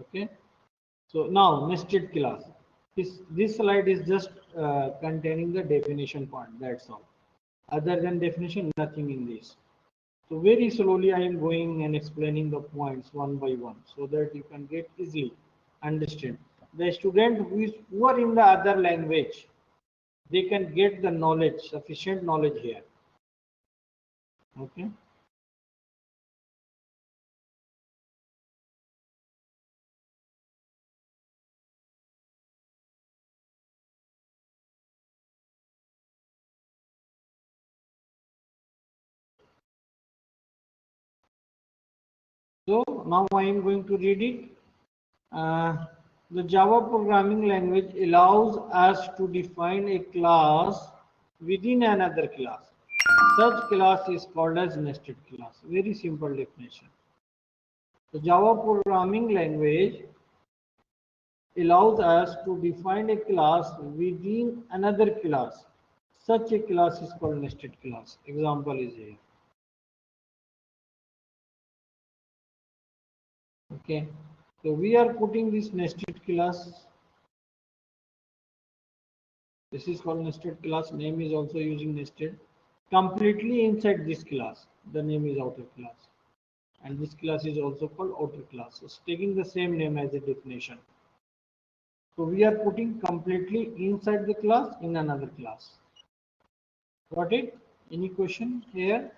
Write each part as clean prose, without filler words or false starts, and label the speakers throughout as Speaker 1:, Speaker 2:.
Speaker 1: Okay. So now nested class. This slide is just containing the definition part. That's all. Other than definition, nothing in this. So very slowly I am going and explaining the points one by one so that you can get easily understand. The student who are in the other language, they can get the knowledge, sufficient knowledge here. Okay. So now I am going to read it. The Java programming language allows us to define a class within another class. Such class is called as nested class. Very simple definition. The Java programming language allows us to define a class within another class. Such a class is called nested class. Example is here. Okay. So we are putting this nested class. This is called nested class. Name is also using nested. Completely inside this class. The name is outer class. And this class is also called outer class. So it's taking the same name as the definition. So we are putting completely inside the class in another class. Got it? Any question here?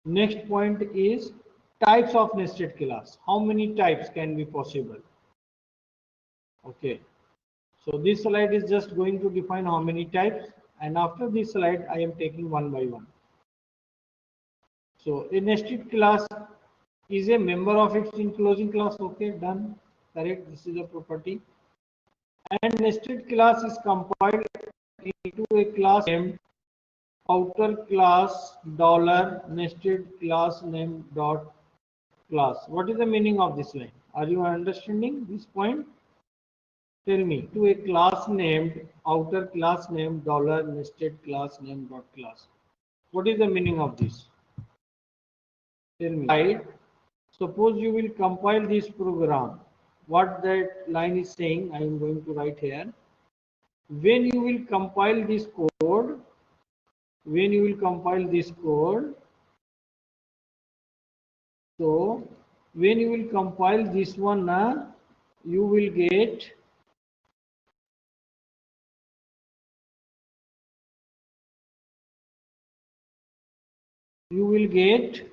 Speaker 1: Next point is types of nested class. How many types can be possible? Okay. So this slide is just going to define how many types, and after this slide I am taking one by one. So a nested class is a member of its enclosing class. Okay, done. Correct. This is a property. And nested class is compiled into a class named outer class dollar nested class name dot class. What is the meaning of this line? Are you understanding this point? Tell me. To a class named outer class name dollar nested class name dot class. What is the meaning of this? Tell me. Right. Suppose you will compile this program. What that line is saying, I am going to write here. When you will compile this code, so when you will compile this one, you will get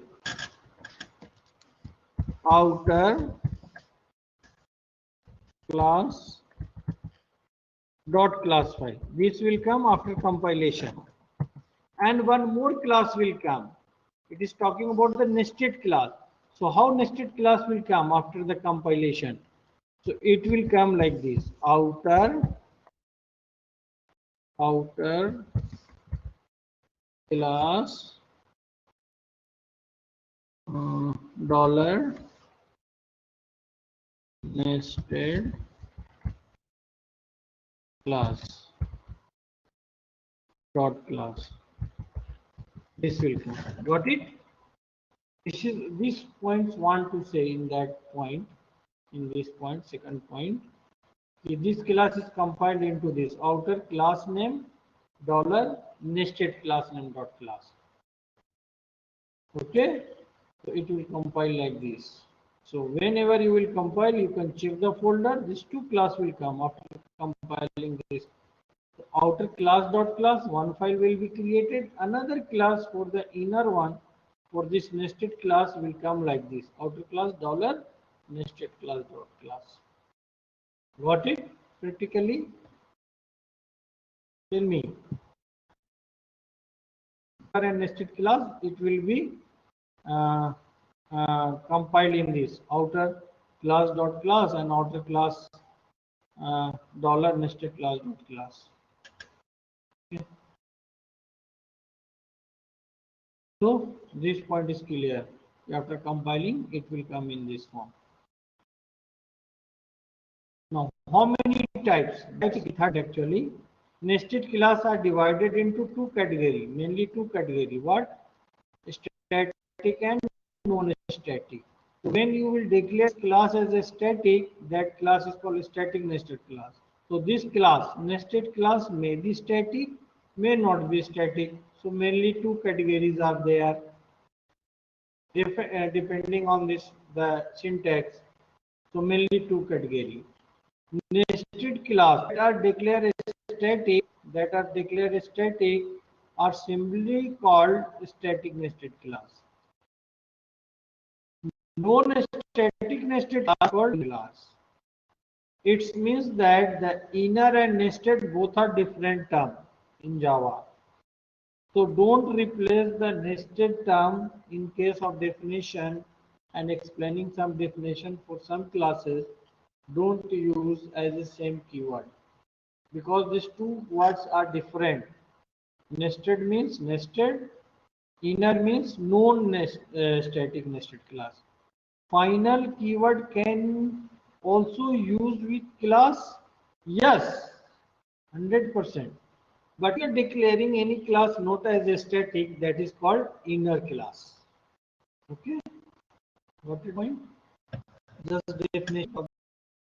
Speaker 1: outer class dot class file. This will come after compilation, and one more class will come. It is talking about the nested class. So how nested class will come after the compilation? So it will come like this: outer class dollar nested class dot class. This will come. Got it? These points want to say in that point, in this point, second point. This class is compiled into this outer class name dollar nested class name dot class. Okay, so it will compile like this. So whenever you will compile, you can check the folder. These two class will come after compiling this. So outer class dot class, one file will be created. Another class for the inner one for this nested class will come like this: outer class dollar nested class dot class. Got it? Practically, tell me. And nested class, it will be uh, compiled in this outer class dot class and outer class dollar nested class dot class. Okay. So this point is clear. After compiling, it will come in this form. Now, how many types? Actually, nested class are divided into two categories, mainly two categories. What? Static and non-static. when you will declare class as a static, that class is called a static nested class. So this class, nested class, may be static, may not be static. So mainly two categories are there, depending on this the syntax. So mainly two categories. Nested class that are declared static are simply called static nested class. Non-static nested class are called class. It means that the inner and nested both are different terms in Java. So don't replace the nested term in case of definition and explaining some definition for some classes. Don't use as the same keyword because these two words are different. Nested means nested, inner means non-static nested class. Final keyword can also used with class. Yes, 100%. But we are declaring any class not as a static, that is called inner class. Okay, got it point? Just definition of